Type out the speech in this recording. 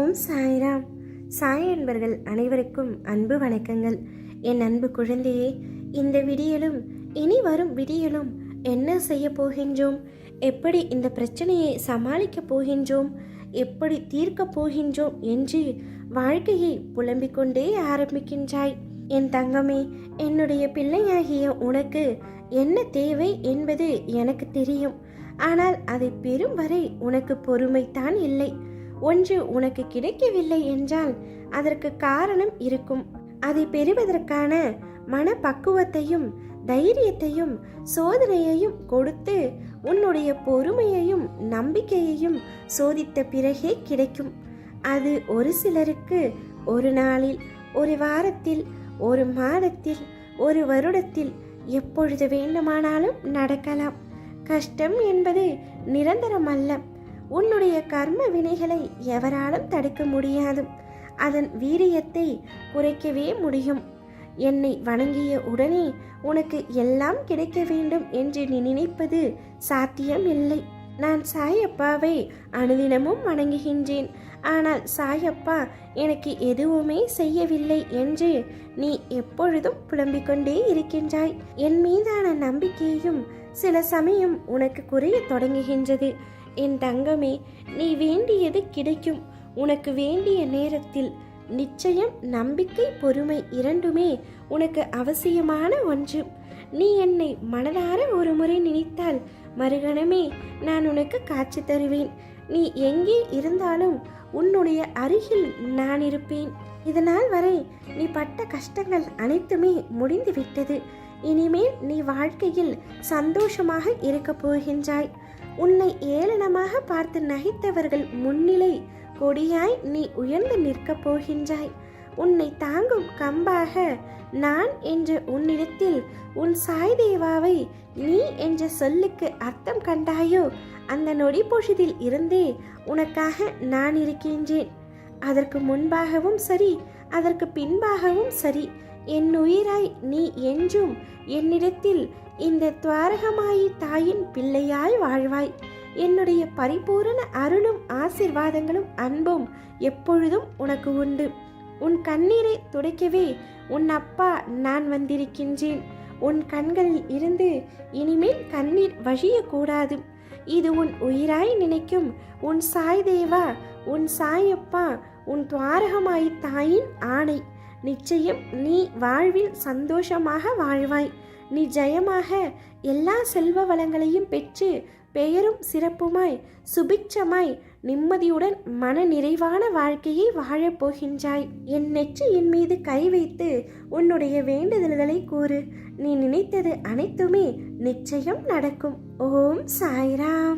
ஓம் சாய்ராம். சாய் அன்பர்கள் அனைவருக்கும் அன்பு வணக்கங்கள். என் அன்பு குழந்தையே, இந்த விடியலும் இனி வரும் விடியலும் என்ன செய்ய போகின்றோம், எப்படி இந்த பிரச்சனையை சமாளிக்கப் போகின்றோம், எப்படி தீர்க்கப் போகின்றோம் என்று வாழ்க்கையை புலம்பிக் கொண்டே ஆரம்பிக்கின்றாய். என் தங்கமே, என்னுடைய பிள்ளையாகிய உனக்கு என்ன தேவை என்பது எனக்கு தெரியும். ஆனால் அதை பெறும் வரை உனக்கு பொறுமைத்தான் இல்லை. ஒன்று உனக்கு கிடைக்கவில்லை என்றால் அதற்கு காரணம் இருக்கும். அதை பெறுவதற்கான மனப்பக்குவத்தையும் தைரியத்தையும் சோதனையையும் கொடுத்து உன்னுடைய பொறுமையையும் நம்பிக்கையையும் சோதித்த பிறகே கிடைக்கும். அது ஒரு சிலருக்கு ஒரு நாளில், ஒரு வாரத்தில், ஒரு மாதத்தில், ஒரு வருடத்தில், எப்பொழுது வேண்டுமானாலும் நடக்கலாம். கஷ்டம் என்பது நிரந்தரம் அல்ல. உன்னுடைய கர்ம வினைகளை எவராலும் தடுக்க முடியாது. அதன் வீரியத்தை குறைக்கவே முடியும். என்னை வணங்கிய உடனே உனக்கு எல்லாம் கிடைக்க வேண்டும் என்று நீ நினைப்பது சாத்தியம் இல்லை. நான் சாயப்பாவை அனுதினமும் வணங்குகின்றேன். ஆனால் சாயப்பா எனக்கு எதுவுமே செய்யவில்லை என்று நீ எப்பொழுதும் புலம்பிக் கொண்டே இருக்கின்றாய். என் மீதான நம்பிக்கையும் சில சமயம் உனக்கு குறைய தொடங்குகின்றது. என் தங்கமே, நீ வேண்டியது கிடைக்கும். உனக்கு வேண்டிய நேரத்தில். நிச்சயம் நம்பிக்கை பொறுமை இரண்டுமே உனக்கு அவசியமான ஒன்று. நீ என்னை மனதார ஒரு முறை நினைத்தால் மறுகணமே நான் உனக்கு காட்சி தருவேன். நீ எங்கே இருந்தாலும் உன்னுடைய அருகில் நான் இருப்பேன். இதனால் வரை நீ பட்ட கஷ்டங்கள் அனைத்துமே முடிந்துவிட்டது. இனிமேல் நீ வாழ்க்கையில் சந்தோஷமாக இருக்கப் போகின்றாய். உன்னை ஏளனமாக பார்த்து நகைத்தவர்கள் முன்னிலை கொடியாய் நீ உயர்ந்து நிற்கப் போகின்றாய். உன்னை தாங்கும் கம்பாக நான் என்ற உன்னிடத்தில் உன் சாய் தேவாவை நீ என்ற சொல்லுக்கு அர்த்தம் கண்டாயோ, அந்த நொடி பொழுதில் இருந்தே உனக்காக நான் இருக்கின்றேன். அதற்கு முன்பாகவும் சரி, அதற்கு பின்பாகவும் சரி, என் உயிராய் நீ என்றும் என்னிடத்தில் இந்த துவாரகமாயி தாயின் பிள்ளையாய் வாழ்வாய். என்னுடைய பரிபூரண அருளும் ஆசீர்வாதங்களும் அன்பும் எப்பொழுதும் உனக்கு உண்டு. உன் கண்ணீரை துடைக்கவே உன் அப்பா நான் வந்திருக்கின்றேன். உன் கண்களில் இருந்து இனிமேல் கண்ணீர் வழியக்கூடாது. இது உன் உயிராய் நினைக்கும் உன் சாய் தேவா, உன் சாயப்பா, உன் துவாரகமாயி தாயின் ஆணை. நிச்சயம் நீ வாழ்வில் சந்தோஷமாக வாழ்வாய். நீ ஜெயமாக எல்லா செல்வ வளங்களையும் பெற்று பெயரும் சிறப்புமாய் சுபிட்சமாய் நிம்மதியுடன் மன நிறைவான வாழ்க்கையை வாழப்போகின்றாய். என் நெற்றியின் மீது கை வைத்து உன்னுடைய வேண்டுதல்களை கூறு. நீ நினைத்தது அனைத்துமே நிச்சயம் நடக்கும். ஓம் சாய்ராம்.